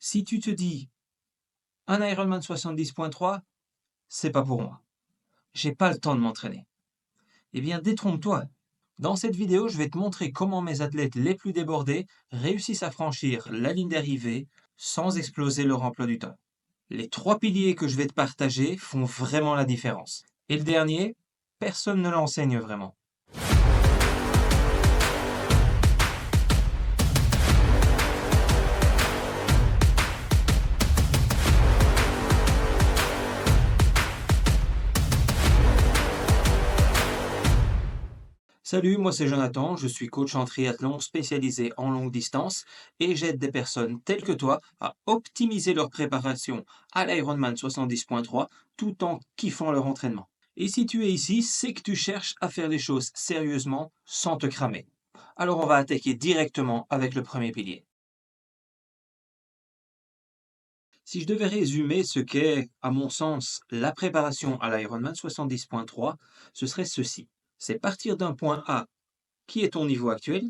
Si tu te dis un Ironman 70.3, c'est pas pour moi. J'ai pas le temps de m'entraîner. Eh bien, détrompe-toi. Dans cette vidéo, je vais te montrer comment mes athlètes les plus débordés réussissent à franchir la ligne d'arrivée sans exploser leur emploi du temps. Les 3 piliers que je vais te partager font vraiment la différence. Et le dernier, personne ne l'enseigne vraiment. Salut, moi c'est Jonathan, je suis coach en triathlon spécialisé en longue distance et j'aide des personnes telles que toi à optimiser leur préparation à l'Ironman 70.3 tout en kiffant leur entraînement. Et si tu es ici, c'est que tu cherches à faire les choses sérieusement sans te cramer. Alors on va attaquer directement avec le premier pilier. Si je devais résumer ce qu'est, à mon sens, la préparation à l'Ironman 70.3, ce serait ceci. C'est partir d'un point A qui est ton niveau actuel,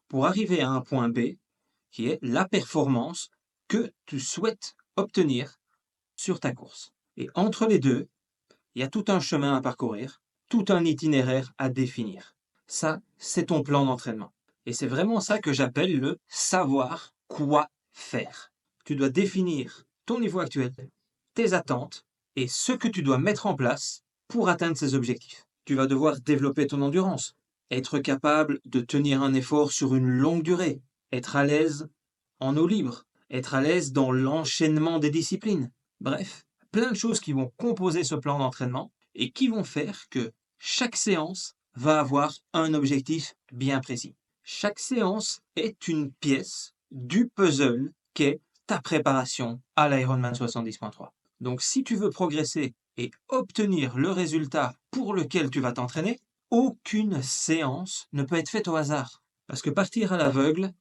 pour arriver à un point B, qui est la performance que tu souhaites obtenir sur ta course. Et entre les deux, il y a tout un chemin à parcourir, tout un itinéraire à définir. Ça, c'est ton plan d'entraînement. Et c'est vraiment ça que j'appelle le savoir quoi faire. Tu dois définir ton niveau actuel, tes attentes et ce que tu dois mettre en place pour atteindre ces objectifs. Tu vas devoir développer ton endurance, être capable de tenir un effort sur une longue durée, être à l'aise en eau libre, être à l'aise dans l'enchaînement des disciplines. Bref, plein de choses qui vont composer ce plan d'entraînement et qui vont faire que chaque séance va avoir un objectif bien précis. Chaque séance est une pièce du puzzle qu'est ta préparation à l'Ironman 70.3. Donc si tu veux progresser et obtenir le résultat pour lequel tu vas t'entraîner, aucune séance ne peut être faite au hasard. Parce que partir à l'aveugle,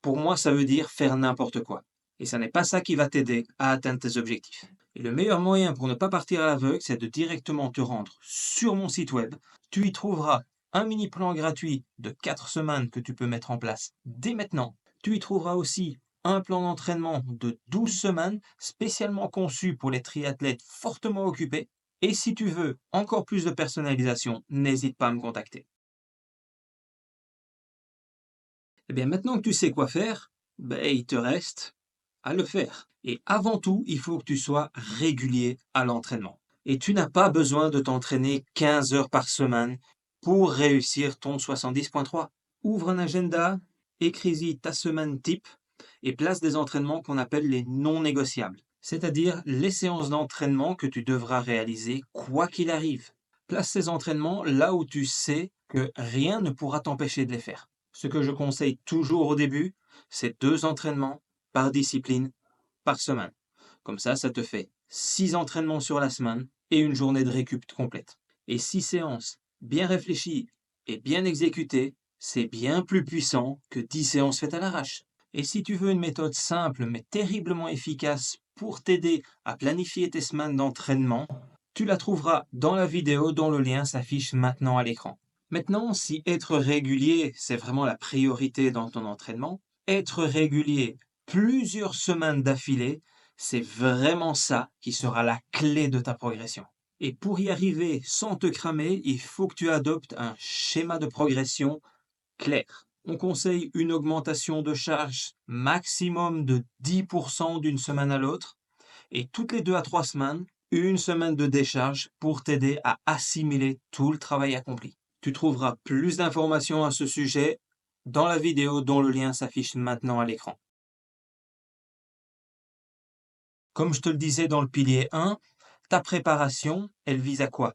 pour moi, ça veut dire faire n'importe quoi. Et ça n'est pas ça qui va t'aider à atteindre tes objectifs. Et le meilleur moyen pour ne pas partir à l'aveugle, c'est de directement te rendre sur mon site web. Tu y trouveras un mini plan gratuit de 4 semaines que tu peux mettre en place dès maintenant. Tu y trouveras aussi un plan d'entraînement de 12 semaines spécialement conçu pour les triathlètes fortement occupés. Et si tu veux encore plus de personnalisation, n'hésite pas à me contacter. Eh bien, maintenant que tu sais quoi faire, il te reste à le faire. Et avant tout, il faut que tu sois régulier à l'entraînement. Et tu n'as pas besoin de t'entraîner 15 heures par semaine pour réussir ton 70.3. Ouvre un agenda, écris-y ta semaine type et place des entraînements qu'on appelle les non négociables, c'est-à-dire les séances d'entraînement que tu devras réaliser quoi qu'il arrive. Place ces entraînements là où tu sais que rien ne pourra t'empêcher de les faire. Ce que je conseille toujours au début, c'est 2 entraînements par discipline par semaine. Comme ça te fait 6 entraînements sur la semaine et une journée de récup complète. Et 6 séances bien réfléchies et bien exécutées, c'est bien plus puissant que 10 séances faites à l'arrache. Et si tu veux une méthode simple mais terriblement efficace pour t'aider à planifier tes semaines d'entraînement, tu la trouveras dans la vidéo dont le lien s'affiche maintenant à l'écran. Maintenant, si être régulier, c'est vraiment la priorité dans ton entraînement, être régulier plusieurs semaines d'affilée, c'est vraiment ça qui sera la clé de ta progression. Et pour y arriver sans te cramer, il faut que tu adoptes un schéma de progression clair. On conseille une augmentation de charge maximum de 10% d'une semaine à l'autre et toutes les 2 à 3 semaines, une semaine de décharge pour t'aider à assimiler tout le travail accompli. Tu trouveras plus d'informations à ce sujet dans la vidéo dont le lien s'affiche maintenant à l'écran. Comme je te le disais dans le pilier 1, ta préparation, elle vise à quoi?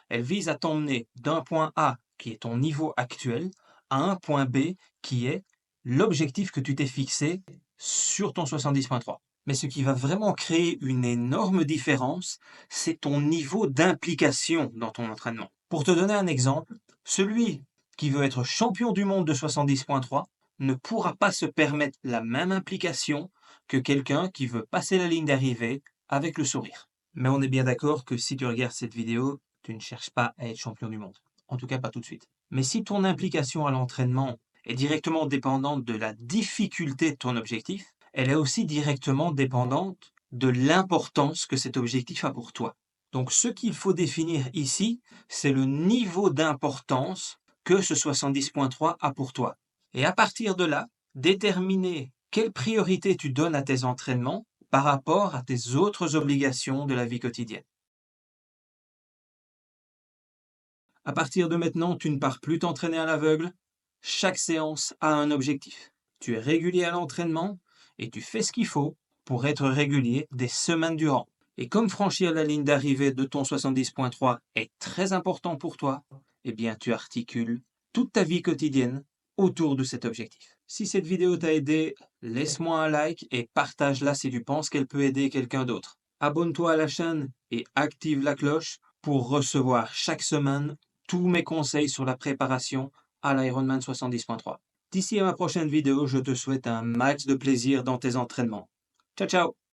Elle vise à t'emmener d'un point A, qui est ton niveau actuel, à un point B, qui est l'objectif que tu t'es fixé sur ton 70.3. Mais ce qui va vraiment créer une énorme différence, c'est ton niveau d'implication dans ton entraînement. Pour te donner un exemple, celui qui veut être champion du monde de 70.3 ne pourra pas se permettre la même implication que quelqu'un qui veut passer la ligne d'arrivée avec le sourire. Mais on est bien d'accord que si tu regardes cette vidéo, tu ne cherches pas à être champion du monde. En tout cas, pas tout de suite. Mais si ton implication à l'entraînement est directement dépendante de la difficulté de ton objectif, elle est aussi directement dépendante de l'importance que cet objectif a pour toi. Donc ce qu'il faut définir ici, c'est le niveau d'importance que ce 70.3 a pour toi. Et à partir de là, déterminer quelle priorité tu donnes à tes entraînements par rapport à tes autres obligations de la vie quotidienne. À partir de maintenant, tu ne pars plus t'entraîner à l'aveugle. Chaque séance a un objectif. Tu es régulier à l'entraînement et tu fais ce qu'il faut pour être régulier des semaines durant. Et comme franchir la ligne d'arrivée de ton 70.3 est très important pour toi, eh bien tu articules toute ta vie quotidienne autour de cet objectif. Si cette vidéo t'a aidé, laisse-moi un like et partage-la si tu penses qu'elle peut aider quelqu'un d'autre. Abonne-toi à la chaîne et active la cloche pour recevoir chaque semaine tous mes conseils sur la préparation à l'Ironman 70.3. D'ici à ma prochaine vidéo, je te souhaite un max de plaisir dans tes entraînements. Ciao ciao!